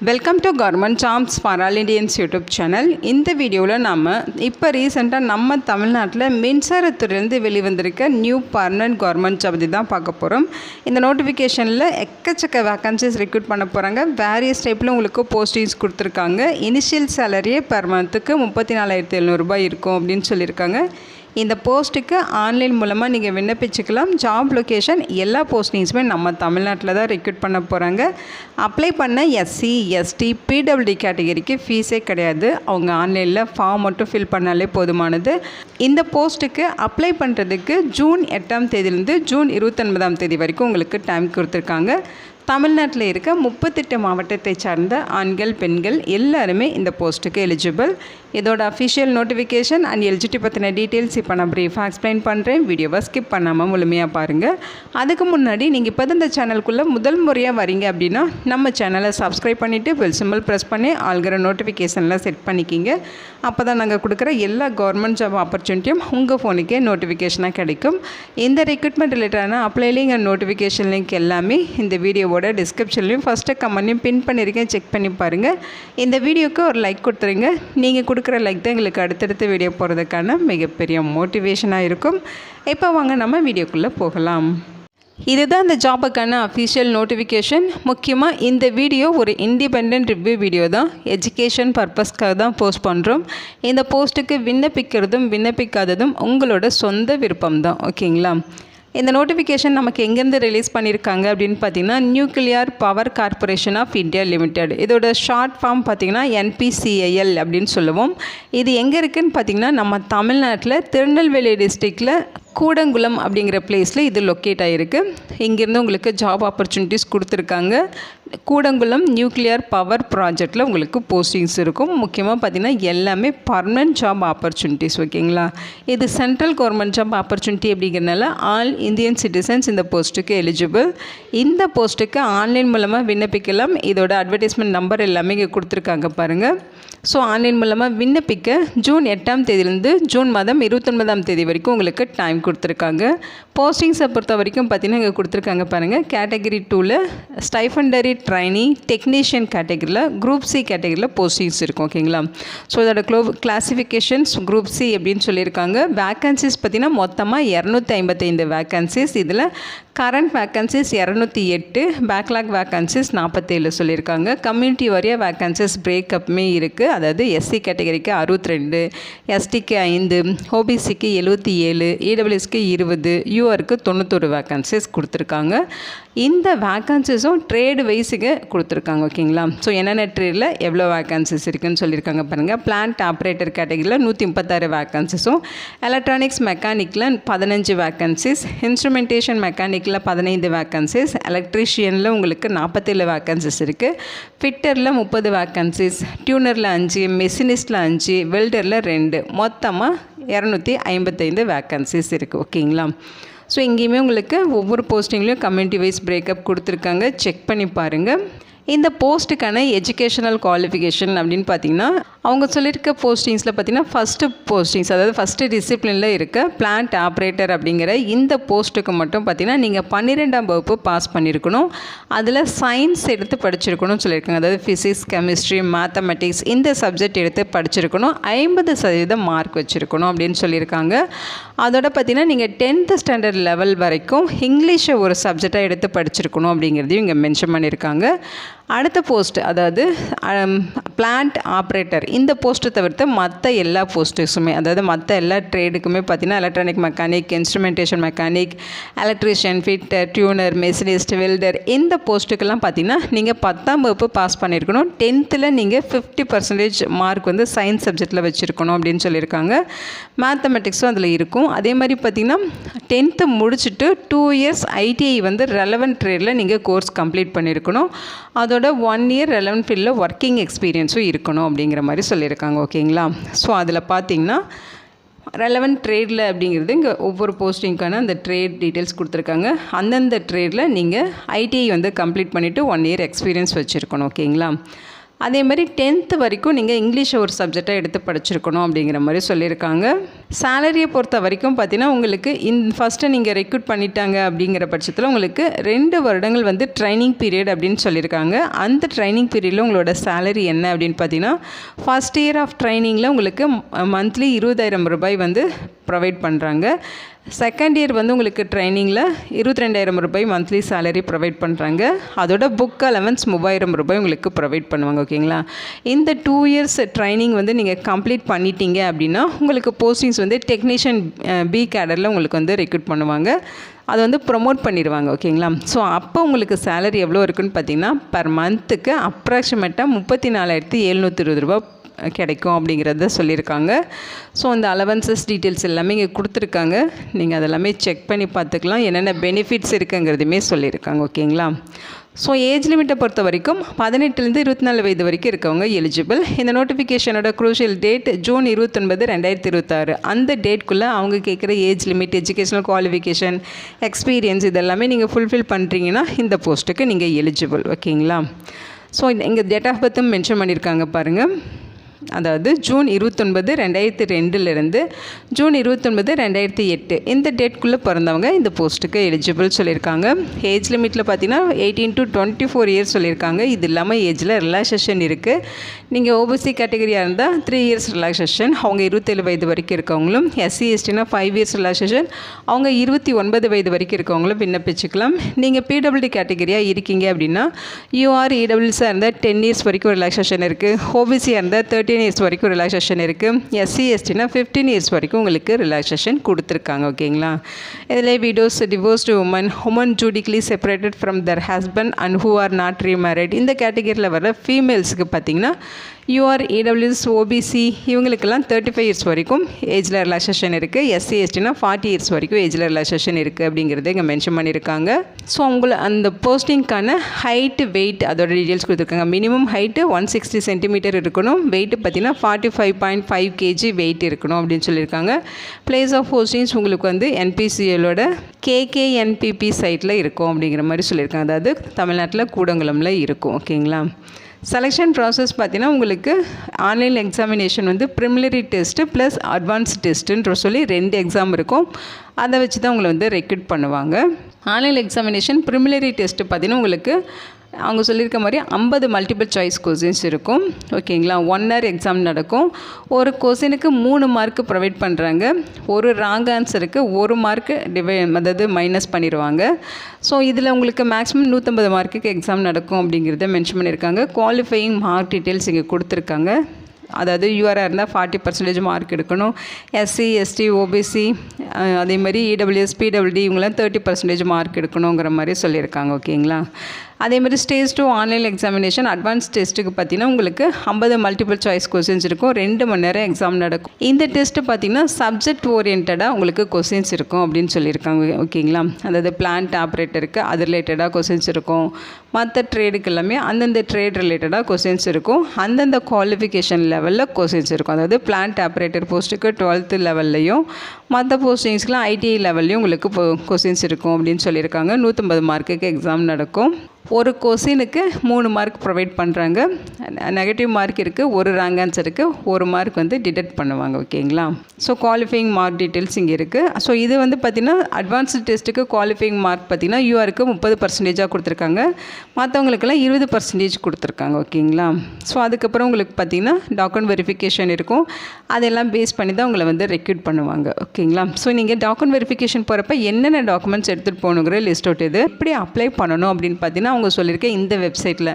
Welcome to government jobs for all Indians YouTube channel. இந்த வீடியோவில் நம்ம இப்போ ரீசெண்டாக நம்ம தமிழ்நாட்டில் மின்சாரத்துறையிலேருந்து வெளிவந்திருக்க நியூ பர்மனன்ட் கவர்மெண்ட் ஜாப் பற்றி தான் பார்க்க போகிறோம். இந்த நோட்டிஃபிகேஷனில் எக்கச்சக்க வேக்கன்சிஸ் ரெக்ரூட் பண்ண போகிறாங்க. வேரியஸ் டைப்பில் உங்களுக்கு போஸ்டிங்ஸ் கொடுத்துருக்காங்க. இனிஷியல் சேலரியே பெர் மந்த்துக்கு 34,700 இருக்கும் அப்படின்னு சொல்லியிருக்காங்க. இந்த போஸ்ட்டுக்கு ஆன்லைன் மூலமாக நீங்கள் விண்ணப்பிச்சுக்கலாம். ஜாப் லொக்கேஷன் எல்லா போஸ்டிங்ஸுமே நம்ம தமிழ்நாட்டில் தான் ரெக்ரூட் பண்ண போகிறாங்க. அப்ளை பண்ண எஸ்சி, எஸ்டி, பிடபிள்யூடி கேட்டகரிக்கு ஃபீஸே கிடையாது. அவங்க ஆன்லைனில் ஃபார்ம் மட்டும் ஃபில் பண்ணாலே போதுமானது. இந்த போஸ்ட்டுக்கு அப்ளை பண்ணுறதுக்கு ஜூன் 8ஆம் தேதியிலேருந்து ஜூன் 29ஆம் தேதி வரைக்கும் உங்களுக்கு டைம் கொடுத்துருக்காங்க. தமிழ்நாட்டில் இருக்க 38 மாவட்டத்தை சார்ந்த ஆண்கள், பெண்கள் எல்லாருமே இந்த போஸ்ட்டுக்கு எலிஜிபிள். இதோட அஃபிஷியல் நோட்டிஃபிகேஷன் அண்ட் எலிஜிபிலிட்டி பற்றின டீட்டெயில்ஸ் இப்போ நான் ப்ரீஃபாக எக்ஸ்பிளைன் பண்ணுறேன். வீடியோவை ஸ்கிப் பண்ணாமல் முழுமையாக பாருங்கள். அதுக்கு முன்னாடி நீங்கள் இப்போ இந்த சேனலுக்குள்ளே முதல் முறையாக வரீங்க அப்படின்னா நம்ம சேனலை சப்ஸ்கிரைப் பண்ணிவிட்டு பெல் சிம்பிள் ப்ரெஸ் பண்ணி ஆள்கிற நோட்டிஃபிகேஷன்லாம் செட் பண்ணிக்கிங்க. அப்போ தான் நாங்கள் கொடுக்குற எல்லா கவர்மெண்ட் ஜாப் ஆப்பர்ச்சுனிட்டியும் உங்கள் ஃபோனுக்கே நோட்டிஃபிகேஷனாக கிடைக்கும். இந்த ரெக்ரூட்மெண்ட் ரிலேட்டடான apply link and notification link எல்லாமே இந்த வீடியோவோட டிஸ்கிரிப்ஷன்லையும் ஃபஸ்ட்டு கமெண்ட்லையும் பின் பண்ணியிருக்கேன். செக் பண்ணி பாருங்கள். இந்த வீடியோவுக்கு ஒரு லைக் கொடுத்துருங்க. நீங்கள் கொடுக்குற லைக் தான் எங்களுக்கு அடுத்தடுத்த வீடியோ போகிறதுக்கான மிகப்பெரிய மோட்டிவேஷனாக இருக்கும். இப்போ வாங்க நம்ம வீடியோக்குள்ளே போகலாம். இதுதான் இந்த ஜாபுக்கான அஃபிஷியல் நோட்டிஃபிகேஷன். முக்கியமாக இந்த வீடியோ ஒரு இண்டிபெண்ட் ரிவ்யூ வீடியோ தான். எஜுகேஷன் பர்பஸ்க்காக தான் போஸ்ட் பண்ணுறோம். இந்த போஸ்ட்டுக்கு விண்ணப்பிக்கிறதும் விண்ணப்பிக்காததும் உங்களோட சொந்த விருப்பம் தான். ஓகேங்களா? இந்த நோட்டிஃபிகேஷன் நமக்கு எங்கேருந்து ரிலீஸ் பண்ணியிருக்காங்க அப்படின்னு பார்த்தீங்கன்னா nuclear power corporation of India limited. இதோட ஷார்ட் ஃபார்ம் பார்த்திங்கன்னா NPCIL அப்படின்னு சொல்லுவோம். இது எங்கே இருக்குதுன்னு பார்த்திங்கன்னா நம்ம தமிழ்நாட்டில் திருநெல்வேலி டிஸ்ட்ரிக்டில் கூடங்குளம் அப்படிங்கிற பிளேஸில் இது லொக்கேட் ஆகிருக்கு. இங்கேருந்து உங்களுக்கு ஜாப் ஆப்பர்ச்சுனிட்டிஸ் கொடுத்துருக்காங்க. கூடங்குளம் நியூக்ளியர் பவர் ப்ராஜெக்டில் உங்களுக்கு போஸ்டிங்ஸ் இருக்கும். முக்கியமாக பார்த்திங்கன்னா எல்லாமே பர்மனன்ட் ஜாப் ஆப்பர்ச்சுனிட்டிஸ். ஓகேங்களா? இது சென்ட்ரல் கவர்மெண்ட் ஜாப் ஆப்பர்ச்சுனிட்டி அப்படிங்கிறனால ஆல் இந்தியன் சிட்டிசன்ஸ் இந்த போஸ்ட்டுக்கு எலிஜிபிள். இந்த போஸ்ட்டுக்கு ஆன்லைன் மூலமாக விண்ணப்பிக்கலாம். இதோட அட்வர்டைஸ்மெண்ட் நம்பர் எல்லாமே இங்கே கொடுத்துருக்காங்க பாருங்கள். ஸோ ஆன்லைன் மூலமாக விண்ணப்பிக்க ஜூன் 8ஆம் தேதியிலேருந்து ஜூன் மாதம் 29ஆம் தேதி வரைக்கும் உங்களுக்கு டைம் கொடுத்துருக்காங்க. போஸ்டிங்ஸை பொறுத்த வரைக்கும் பார்த்திங்கன்னா இங்கே கொடுத்துருக்காங்க பாருங்கள். கேட்டகரி 2ல் ஸ்டைஃபண்டரி ட்ரைனி டெக்னீஷியன் கேட்டகரியில் குரூப் சி கேட்டகரியில் போஸ்டிங்ஸ் இருக்கும். ஓகேங்களா? ஸோ இதோட கிளாஸிஃபிகேஷன்ஸ் குரூப் சி அப்படின்னு சொல்லியிருக்காங்க. வேக்கன்சிஸ் பார்த்திங்கன்னா மொத்தமாக 255 வேக்கன்சிஸ். இதில் கரண்ட் வேக்கன்சிஸ் 208, பேக்லாக் வேக்கன்சிஸ் 47 சொல்லியிருக்காங்க. கம்யூனிட்டி வாரியாக வேக்கன்சிஸ் பிரேக்கப்புமே இருக்குது. அதாவது எஸ்சி கேட்டகரிக்கு 62, எஸ்டிக்கு 5, ஓபிசிக்கு 77, இடபிள்யூஎஸ்க்கு 20, யூஆருக்கு 91 வேக்கன்சிஸ் கொடுத்துருக்காங்க. இந்த வேக்கன்சிஸும் ட்ரேடு வைஸுக்கு கொடுத்துருக்காங்க. ஓகேங்களா? ஸோ என்னென்ன ட்ரேடில் எவ்வளோ வேக்கன்சிஸ் இருக்குதுன்னு சொல்லியிருக்காங்க பாருங்கள். பிளான்ட் ஆப்ரேட்டர் கேட்டகரியில் 136 வேக்கன்சிஸும், எலக்ட்ரானிக்ஸ் மெக்கானிக்கில் 15 வேக்கன்சிஸ், இன்ஸ்ட்ருமெண்டேஷன் மெக்கானிக்கில் 15 வேக்கன்சிஸ், எலக்ட்ரீஷியனில் உங்களுக்கு 47 வேக்கன்சிஸ் இருக்குது, ஃபிட்டரில் 30 வேக்கன்சிஸ், டியூனரில் 5, மெஷினிஸ்டில் 5, வெல்டரில் 2, மொத்தமாக 255 வேக்கன்சிஸ் இருக்குது. ஓகேங்களா? ஸோ இங்கேயுமே உங்களுக்கு ஒவ்வொரு போஸ்டிங்லேயும் கம்யூனிட்டி வைஸ் பிரேக்கப் கொடுத்துருக்காங்க. செக் பண்ணி பாருங்கள். இந்த போஸ்ட்டுக்கான எஜுகேஷனல் குவாலிஃபிகேஷன் அப்படின்னு பார்த்திங்கன்னா அவங்க சொல்லியிருக்க போஸ்டிங்ஸில் பார்த்திங்கன்னா ஃபஸ்ட்டு போஸ்டிங்ஸ், அதாவது ஃபஸ்ட்டு டிசிப்ளினில் இருக்க பிளான்ட் ஆப்ரேட்டர் அப்படிங்கிற இந்த போஸ்ட்டுக்கு மட்டும் பார்த்திங்கன்னா நீங்கள் 12ஆம் வகுப்பு பாஸ் பண்ணியிருக்கணும். அதில் சயின்ஸ் எடுத்து படிச்சிருக்கணும்னு சொல்லியிருக்காங்க. அதாவது ஃபிசிக்ஸ், கெமிஸ்ட்ரி, மேத்தமெட்டிக்ஸ் இந்த சப்ஜெக்ட் எடுத்து படிச்சிருக்கணும். 50% மார்க் வச்சுருக்கணும் அப்படின்னு சொல்லியிருக்காங்க. அதோட பார்த்திங்கன்னா நீங்கள் 10th ஸ்டாண்டர்ட் லெவல் வரைக்கும் இங்கிலீஷை ஒரு சப்ஜெக்டாக எடுத்து படிச்சிருக்கணும் அப்படிங்கிறதையும் இங்கே மென்ஷன் பண்ணியிருக்காங்க. அடுத்த போஸ்ட், அதாவது பிளான்ட் ஆப்ரேட்டர், இந்த போஸ்ட்டை தவிர்த்து மற்ற எல்லா போஸ்ட்டுக்குமே, அதாவது மற்ற எல்லா ட்ரேடுக்குமே பார்த்திங்கன்னா electronic mechanic, instrumentation mechanic, electrician, fitter, tuner, machinist, welder இந்த போஸ்ட்டுக்கெல்லாம் பார்த்திங்கன்னா நீங்கள் 10ஆம் வகுப்பு பாஸ் பண்ணியிருக்கணும். 10th நீங்கள் 50% மார்க் வந்து சயின்ஸ் சப்ஜெக்டில் வச்சுருக்கணும் அப்படின்னு சொல்லியிருக்காங்க. மேத்தமெட்டிக்ஸும் அதில் இருக்கும். அதே மாதிரி பார்த்திங்கன்னா 10th முடிச்சுட்டு 2 இயர்ஸ் ITI வந்து ரெலவெண்ட் ட்ரேடில் நீங்கள் கோர்ஸ் கம்ப்ளீட் பண்ணியிருக்கணும். அதோட 1 இயர் ரெலவெண்ட் ஃபீல்டில் ஒர்க்கிங் எக்ஸ்பீரியன்ஸும் இருக்கணும் அப்படிங்கிற மாதிரி சொல்லியிருக்காங்க. ஓகேங்களா? ஸோ அதில் பார்த்திங்கன்னா ரெலவெண்ட் ட்ரேடில் அப்படிங்கிறது இங்கே ஒவ்வொரு போஸ்டிங்க்கான அந்த ட்ரேட் டீட்டெயில்ஸ் கொடுத்துருக்காங்க. அந்தந்த ட்ரேடில் நீங்கள் ITI வந்து கம்ப்ளீட் பண்ணிவிட்டு 1 இயர் எக்ஸ்பீரியன்ஸ் வச்சுருக்கணும். ஓகேங்களா? அதே மாதிரி 10th வரைக்கும் நீங்கள் இங்கிலீஷை ஒரு சப்ஜெக்டாக எடுத்து படிச்சிருக்கணும் அப்படிங்கிற மாதிரி சொல்லியிருக்காங்க. சேலரியை பொறுத்த வரைக்கும் பார்த்தீங்கன்னா உங்களுக்கு ஃபஸ்ட்டு நீங்கள் ரெக்ரூட் பண்ணிட்டாங்க அப்படிங்கிற பட்சத்தில் உங்களுக்கு 2 வருடங்கள் வந்து ட்ரைனிங் பீரியட் அப்படின்னு சொல்லியிருக்காங்க. அந்த ட்ரைனிங் பீரியடில் உங்களோட சேலரி என்ன அப்படின்னு பார்த்தீங்கன்னா ஃபஸ்ட் இயர் ஆஃப் ட்ரைனிங்கில் உங்களுக்கு மந்த்லி 20,000 ரூபாய் வந்து ப்ரொவைட் பண்ணுறாங்க. செகண்ட் இயர் வந்து உங்களுக்கு ட்ரைனிங்கில் 22,000 ரூபாய் மந்த்லி சேலரி ப்ரொவைட் பண்ணுறாங்க. அதோட புக் அலவன்ஸ் 3,000 ரூபாய் உங்களுக்கு ப்ரொவைட் பண்ணுவாங்க. ஓகேங்களா, இந்த 2 இயர்ஸ் ட்ரைனிங் வந்து நீங்கள் கம்ப்ளீட் பண்ணிட்டீங்க அப்படின்னா உங்களுக்கு போஸ்டிங்ஸ் வந்து டெக்னீஷியன் பி கேடரில் உங்களுக்கு வந்து ரெக்ரூட் பண்ணுவாங்க. அதை வந்து ப்ரொமோட் பண்ணிடுவாங்க. ஓகேங்களா, ஸோ அப்போ உங்களுக்கு சேலரி எவ்வளோ இருக்குன்னு பார்த்தீங்கன்னா பர் மந்த்துக்கு அப்ராக்சிமேட்டாக 34,720 ரூபா கிடைக்கும் அப்படிங்கிறத சொல்லியிருக்காங்க. ஸோ அந்த அலவன்சஸ் டீட்டெயில்ஸ் எல்லாமே இங்கே கொடுத்துருக்காங்க. நீங்கள் அதெல்லாமே செக் பண்ணி பார்த்துக்கலாம். என்னென்ன பெனிஃபிட்ஸ் இருக்குங்கிறதுமே சொல்லியிருக்காங்க. ஓகேங்களா, ஸோ ஏஜ் லிமிட்டை பொறுத்த வரைக்கும் 18லேருந்து 24 வயது வரைக்கும் இருக்கவங்க எலிஜிபிள். இந்த நோட்டிஃபிகேஷனோட க்ரூஷியல் டேட் ஜூன் 29, 2026. அந்த டேட்குள்ளே அவங்க கேட்குற age limit, educational qualification, experience இதெல்லாமே நீங்கள் ஃபுல்ஃபில் பண்ணுறீங்கன்னா இந்த போஸ்ட்டுக்கு நீங்கள் எலிஜிபிள். ஓகேங்களா, ஸோ இங்கே டேட் ஆஃப் பர்த்தும் மென்ஷன் பண்ணியிருக்காங்க பாருங்கள். அதாவது ஜூன் 29, 2002 ஜூன் 29, 2008 இந்த டேட்குள்ளே பிறந்தவங்க இந்த போஸ்ட்டுக்கு எலிஜிபிள் சொல்லியிருக்காங்க. ஏஜ் லிமிட்டில் பார்த்தீங்கன்னா 18 to 24 இயர்ஸ் சொல்லியிருக்காங்க. இது இல்லாமல் ஏஜில் ரிலாக்ஸேஷன் இருக்குது. நீங்கள் ஓபிசி கேட்டகரியாக இருந்தால் 3 இயர்ஸ் ரிலாக்ஸேஷன், அவங்க 27 வயது வரைக்கும் இருக்கவங்களும். SC STனா 5 இயர்ஸ் ரிலாக்ஸேஷன், அவங்க 29 வயது வரைக்கும் இருக்கவங்களும் விண்ணப்பிச்சுக்கலாம். நீங்கள் PWD கேட்டகரியாக இருக்கீங்க அப்படின்னா UR EWSஆக இருந்தால் 10 இயர்ஸ் வரைக்கும் ரிலாக்ஸேஷன் இருக்குது. ஓபிசியாக இருந்தால் 13 இயர்ஸ் வரைக்கும் ரிலாக்ஸேஷன் இருக்குது. SC STனா 15 இயர்ஸ் வரைக்கும் உங்களுக்கு ரிலாக்ஸேஷன் கொடுத்துருக்காங்க. ஓகேங்களா, இதில் widows, divorced women judicially separated from their husband and who are not remarried இந்த கேட்டகரியில் வர ஃபீமேல்ஸுக்கு பார்த்தீங்கன்னா UR EWS OBC இவங்களுக்கெல்லாம் 35 இயர்ஸ் வரைக்கும் ஏஜில் ரிலாக்ஸேஷன் இருக்குது. SC STனா 40 இயர்ஸ் வரைக்கும் ஏஜில் ரிலாக்ஸேஷன் இருக்குது அப்படிங்கிறத இங்கே மென்ஷன் பண்ணியிருக்காங்க. ஸோ உங்களை அந்த போஸ்டிங்க்கான ஹைட்டு, வெயிட் அதோட டீட்டெயில்ஸ் கொடுத்துருக்காங்க. மினிமம் ஹைட்டு 160 சென்டிமீட்டர் இருக்கணும். வெயிட்டு பார்த்தீங்கன்னா 45.5 kg வெயிட் இருக்கணும் அப்படின்னு சொல்லியிருக்காங்க. பிளேஸ் ஆஃப் போஸ்டிங்ஸ் உங்களுக்கு வந்து NPCLோட KKNPP சைட்டில் இருக்கும் அப்படிங்கிற மாதிரி சொல்லியிருக்காங்க. அதாவது தமிழ்நாட்டில் கூடங்குளமில் இருக்கும். ஓகேங்களா, செலெக்ஷன் ப்ராசஸ் பார்த்தீங்கன்னா உங்களுக்கு ஆன்லைன் எக்ஸாமினேஷன் வந்து ப்ரிலிமினரி டெஸ்ட்டு ப்ளஸ் அட்வான்ஸ் டெஸ்ட்டுன்ற சொல்லி 2 எக்ஸாம் இருக்கும். அதை வச்சு தான் உங்களை வந்து ரெக்ரூட் பண்ணுவாங்க. ஆன்லைன் எக்ஸாமினேஷன் ப்ரிலிமினரி டெஸ்ட்டு பார்த்தீங்கன்னா உங்களுக்கு அவங்க சொல்லியிருக்க மாதிரி 50 மல்டிபிள் சாய்ஸ் கொஸ்டின்ஸ் இருக்கும். ஓகேங்களா, 1 hour எக்ஸாம் நடக்கும். ஒரு கொஸ்டினுக்கு 3 மார்க்கு ப்ரொவைட் பண்ணுறாங்க. ஒரு ராங் ஆன்சருக்கு 1 மார்க்கு அதாவது மைனஸ் பண்ணிடுவாங்க. ஸோ இதில் உங்களுக்கு மேக்ஸிமம் 150 மார்க்குக்கு எக்ஸாம் நடக்கும் அப்படிங்கிறத மென்ஷன் பண்ணியிருக்காங்க. குவாலிஃபையிங் மார்க் டீட்டெயில்ஸ் இங்கே கொடுத்துருக்காங்க. அதாவது யூஆராக இருந்தால் 40% மார்க் எடுக்கணும். SC ST OBC அதே மாதிரி EWS PWD இவங்களாம் 30% மார்க் எடுக்கணுங்கிற மாதிரி சொல்லியிருக்காங்க. ஓகேங்களா, அதே மாதிரி ஸ்டேஜ் 2 ஆன்லைன் எக்ஸாமினேஷன் அட்வான்ஸ் டெஸ்ட்டுக்கு பார்த்தீங்கன்னா உங்களுக்கு 50 மல்டிபிள் சாய்ஸ் கொஸ்டின்ஸ் இருக்கும். 2 மணி நேரம் எக்ஸாம் நடக்கும். இந்த டெஸ்ட்டு பார்த்தீங்கன்னா சப்ஜெக்ட் ஓரியன்டாக உங்களுக்கு கொஸ்டின்ஸ் இருக்கும் அப்படின்னு சொல்லியிருக்காங்க. ஓகேங்களா, அதாவது பிளான்ட் ஆப்ரேட்டருக்கு அது ரிலேட்டடாக கொஸ்டின்ஸ் இருக்கும். மற்ற ட்ரேடுக்கு எல்லாமே அந்தந்த ட்ரேட் ரிலேட்டடாக கொஸ்டின்ஸ் இருக்கும். அந்தந்த குவாலிஃபிகேஷன் லெவலில் கொஸ்டின்ஸ் இருக்கும். அதாவது பிளான்ட் ஆப்ரேட்டர் போஸ்ட்டுக்கு 12th லெவல்லையும் மற்ற போஸ்டிங்ஸ்க்குலாம் ITI லெவல்லையும் உங்களுக்கு கொஸ்டின்ஸ் இருக்கும் அப்படின்னு சொல்லியிருக்காங்க. 150 மார்க்குக்கு எக்ஸாம் நடக்கும். ஒரு கொஸ்டினுக்கு 3 மார்க் ப்ரொவைட் பண்ணுறாங்க. நெகட்டிவ் மார்க் இருக்குது, ஒரு ராங் ஆன்சருக்கு 1 மார்க் வந்து டிடெக்ட் பண்ணுவாங்க. ஓகேங்களா, ஸோ குவாலிஃபையிங் மார்க் டீட்டெயில்ஸ் இங்கே இருக்குது. ஸோ இது வந்து பார்த்திங்கன்னா அட்வான்ஸ்டு டெஸ்ட்டுக்கு குவாலிஃபையிங் மார்க் பார்த்திங்கன்னா URக்கு 30% கொடுத்துருக்காங்க. மற்றவங்களுக்கெல்லாம் 20% கொடுத்துருக்காங்க. ஓகேங்களா, ஸோ அதுக்கப்புறம் உங்களுக்கு பார்த்திங்கன்னா டாக்குமெண்ட் வெரிஃபிகேஷன் இருக்கும். அதெல்லாம் பேஸ் பண்ணி தான் உங்களை வந்து ரெக்ரூட் பண்ணுவாங்க. ஓகேங்களா, ஸோ நீங்கள் டாக்குமெண்ட் வெரிஃபிகேஷன் போகிறப்ப என்னென்ன டாக்குமெண்ட்ஸ் எடுத்துகிட்டு போகணுங்கிற லிஸ்ட் அவுட் இது எப்படி அப்ளை பண்ணணும் அப்படின்னு பார்த்தீங்கன்னா அவங்க சொல்லியிருக்கேன் இந்த வெப்சைட்டில்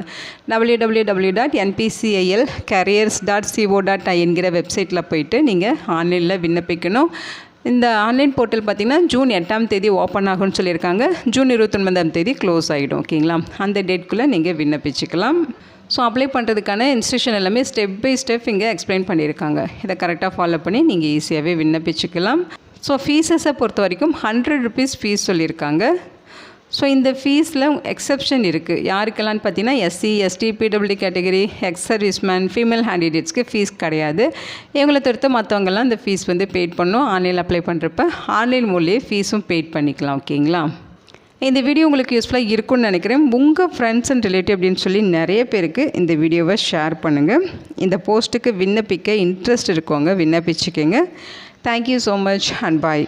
www.npcilcareers.co.in என்கிற வெப்சைட்டில் போயிட்டு நீங்கள் ஆன்லைனில் விண்ணப்பிக்கணும். இந்த ஆன்லைன் போர்ட்டல் பார்த்திங்கன்னா ஜூன் 8ஆம் தேதி ஓப்பன் ஆகும்னு சொல்லியிருக்காங்க. ஜூன் 29ஆம் தேதி க்ளோஸ் ஆகிடும். ஓகேங்களா, அந்த டேட்குள்ளே நீங்கள் விண்ணப்பிச்சுக்கலாம். ஸோ அப்ளை பண்ணுறதுக்கான இன்ஸ்ட்ரக்ஷன் எல்லாமே ஸ்டெப் பை ஸ்டெப் இங்கே எக்ஸ்பிளைன் பண்ணியிருக்காங்க. இதை கரெக்டாக ஃபாலோ பண்ணி நீங்கள் ஈஸியாகவே விண்ணப்பிச்சுக்கலாம். ஸோ ஃபீஸஸை பொறுத்த வரைக்கும் 100 rupees ஃபீஸ் சொல்லியிருக்காங்க. ஸோ இந்த ஃபீஸில் எக்ஸப்ஷன் இருக்குது. யாருக்கெல்லாம் பார்த்தீங்கன்னா SC ST PWD category, ex serviceman, female கேண்டிடேட்ஸ்க்கு ஃபீஸ் கிடையாது. இவங்களை தவிர்த்து மற்றவங்கெல்லாம் இந்த ஃபீஸ் வந்து பெய்ட் பண்ணணும். ஆன்லைனில் அப்ளை பண்ணுறப்ப ஆன்லைன் மூலியே ஃபீஸும் பெய்ட் பண்ணிக்கலாம். ஓகேங்களா, இந்த வீடியோ உங்களுக்கு யூஸ்ஃபுல்லாக இருக்கும்னு நினைக்கிறேன். உங்கள் ஃப்ரெண்ட்ஸ் அண்ட் ரிலேட்டிவ் அப்படின்னு சொல்லி நிறைய பேருக்கு இந்த வீடியோவை ஷேர் பண்ணுங்கள். இந்த போஸ்ட்டுக்கு விண்ணப்பிக்க இன்ட்ரெஸ்ட் இருக்கவங்க விண்ணப்பிச்சுக்கோங்க. Thank you so much and bye.